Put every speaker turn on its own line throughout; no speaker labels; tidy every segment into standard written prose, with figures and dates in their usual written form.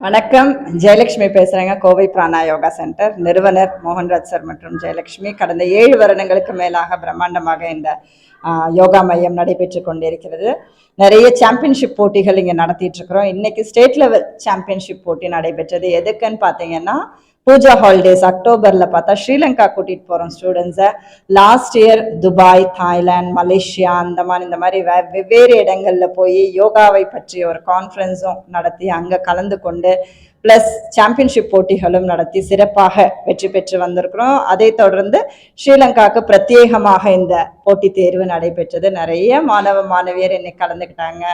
வணக்கம். ஜெயலட்சுமி பேசுகிறேங்க. கோவை பிராணா யோகா சென்டர் நிறுவனர் மோகன்ராஜ் சார் மற்றும் ஜெயலட்சுமி கடந்த 7 வருடங்களுக்கு மேலாக பிரம்மாண்டமாக இந்த யோகா மையம் நடைபெற்று கொண்டிருக்கிறது. நிறைய சாம்பியன்ஷிப் போட்டிகள் இங்கே நடத்திட்டு இருக்கிறோம். இன்னைக்கு ஸ்டேட் லெவல் சாம்பியன்ஷிப் போட்டி நடைபெற்றது. எதுக்குன்னு பார்த்தீங்கன்னா, பூஜா ஹாலிடேஸ் அக்டோபரில் பார்த்தா ஸ்ரீலங்கா கூட்டிகிட்டு போகிறோம் ஸ்டூடெண்ட்ஸை. Last year Dubai, Thailand, Malaysia இந்த மாதிரி வெவ்வேறு இடங்களில் போய் யோகாவை பற்றிய ஒரு கான்ஃபரன்ஸும் நடத்தி அங்கே கலந்து கொண்டு ப்ளஸ் சாம்பியன்ஷிப் போட்டிகளும் நடத்தி சிறப்பாக வெற்றி பெற்று வந்திருக்கிறோம். அதை தொடர்ந்து ஸ்ரீலங்காவுக்கு பிரத்யேகமாக இந்த போட்டித் தேர்வு நடைபெற்றது. நிறைய மாணவியர் இன்னைக்கு கலந்துக்கிட்டாங்க.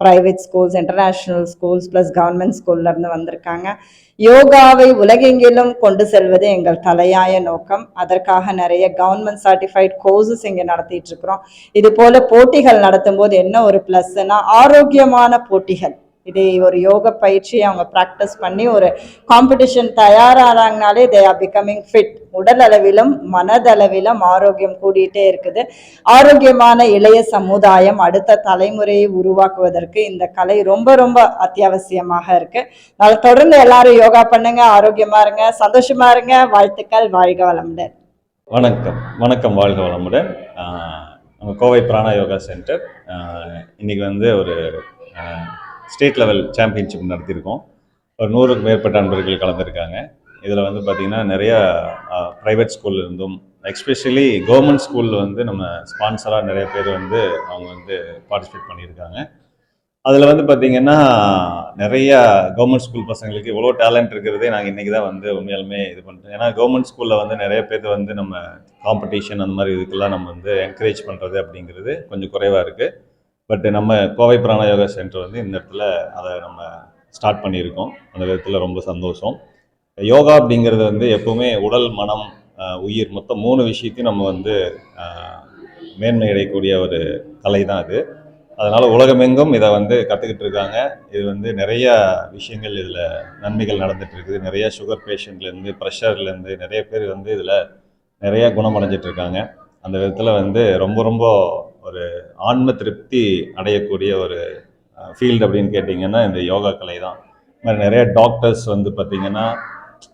Private schools, international schools plus government ஸ்கூல்லேருந்து வந்திருக்காங்க. யோகாவை உலகெங்கிலும் கொண்டு செல்வது எங்கள் தலையாய நோக்கம். அதற்காக நிறைய கவர்மெண்ட் சர்டிஃபைட் கோர்சஸ் இங்கே நடத்திட்டு இருக்கிறோம். இது போல போட்டிகள் நடத்தும் போது என்ன ஒரு ப்ளஸ்னா, ஆரோக்கியமான போட்டிகள். இதை ஒரு யோக பயிற்சி அவங்க ப்ராக்டிஸ் பண்ணி ஒரு காம்படிஷன் தயாரானாங்கனாலே தே ஆர் பிகமிங் ஃபிட். உடல் அளவிலும் மனதளவிலும் ஆரோக்கியம் கூடிட்டே இருக்குது. ஆரோக்கியமான இளைய சமுதாயம், அடுத்த தலைமுறையை உருவாக்குவதற்கு இந்த கலை ரொம்ப ரொம்ப அத்தியாவசியமாக இருக்கு. அதனால தொடர்ந்து எல்லாரும் யோகா பண்ணுங்க, ஆரோக்கியமா இருங்க, சந்தோஷமா இருங்க. வாழ்த்துக்கள். வாழ்க வளமுடன்.
வணக்கம். வாழ்க வளமுடன். நம்ம கோவை பிராணா யோகா சென்டர் இன்னைக்கு ஒரு ஸ்டேட் லெவல் சாம்பியன்ஷிப் நடத்தியிருக்கோம். ஒரு 100க்கும் மேற்பட்ட நண்பர்கள் கலந்துருக்காங்க. இதில் பார்த்திங்கன்னா நிறையா ப்ரைவேட் ஸ்கூல்ல இருந்தும் எஸ்பெஷலி கவர்மெண்ட் ஸ்கூலில் நம்ம ஸ்பான்சராக நிறைய பேர் அவங்க பார்ட்டிசிபேட் பண்ணியிருக்காங்க. அதில் பார்த்திங்கன்னா நிறையா கவர்மெண்ட் ஸ்கூல் பசங்களுக்கு இவ்வளோ டேலண்ட் இருக்கிறதே நாங்கள் இன்றைக்கி தான் உண்மையாலுமே இது பண்ணுறோம். ஏன்னா கவர்மெண்ட் ஸ்கூலில் நிறைய பேர் நம்ம காம்படிஷன் அந்த மாதிரி இதுக்கெல்லாம் நம்ம என்கரேஜ் பண்ணுறது அப்படிங்கிறது கொஞ்சம் குறைவாக இருக்குது. பட் நம்ம கோவை பிராணா யோகா சென்டர் இந்த இடத்துல அதை நம்ம ஸ்டார்ட் பண்ணியிருக்கோம். அந்த விதத்தில் ரொம்ப சந்தோஷம். யோகா அப்படிங்கிறது எப்போவுமே உடல், மனம், உயிர் மொத்தம் 3 விஷயத்தையும் நம்ம மேன்மை அடையக்கூடிய ஒரு கலை தான் அது. அதனால் உலகமெங்கும் இதை கற்றுக்கிட்டு இருக்காங்க. இது நிறைய விஷயங்கள் இதில் நன்மைகள் நடந்துட்டு இருக்குது. நிறைய சுகர் பேஷண்ட்லேருந்து, ப்ரெஷர்லேருந்து நிறைய பேர் இதில் நிறைய குணமடைஞ்சிட்டு இருக்காங்க. அந்த விதத்தில் ரொம்ப ரொம்ப ஒரு ஆன்ம திருப்தி அடையக்கூடிய ஒரு ஃபீல்டு அப்படின்னு கேட்டிங்கன்னா இந்த யோகா கலை தான். நிறைய டாக்டர்ஸ் பார்த்திங்கன்னா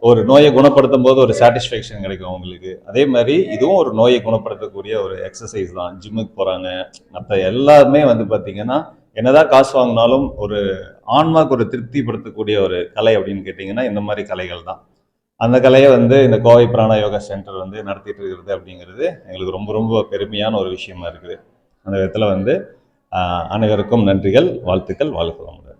ஒரு நோயை குணப்படுத்தும் போது ஒரு சாட்டிஸ்ஃபேக்ஷன் கிடைக்கும் அவங்களுக்கு. அதே மாதிரி இதுவும் ஒரு நோயை குணப்படுத்தக்கூடிய ஒரு எக்ஸசைஸ் தான். ஜிம்முக்கு போகிறாங்க, மற்ற எல்லாருமே பார்த்திங்கன்னா என்னதான் காசு வாங்கினாலும் ஒரு ஆன்மாவுக்கு ஒரு திருப்திப்படுத்தக்கூடிய ஒரு கலை அப்படின்னு கேட்டிங்கன்னா இந்த மாதிரி கலைகள் தான். அந்த கலையை இந்த கோவை பிராணா யோகா சென்டர் நடத்திட்டு இருக்கிறது அப்படிங்கிறது எங்களுக்கு ரொம்ப ரொம்ப பெருமையான ஒரு விஷயமா இருக்குது. அந்த விதத்தில் அனைவருக்கும் நன்றிகள், வாழ்த்துக்கள். வாழ்க வளமுடன்.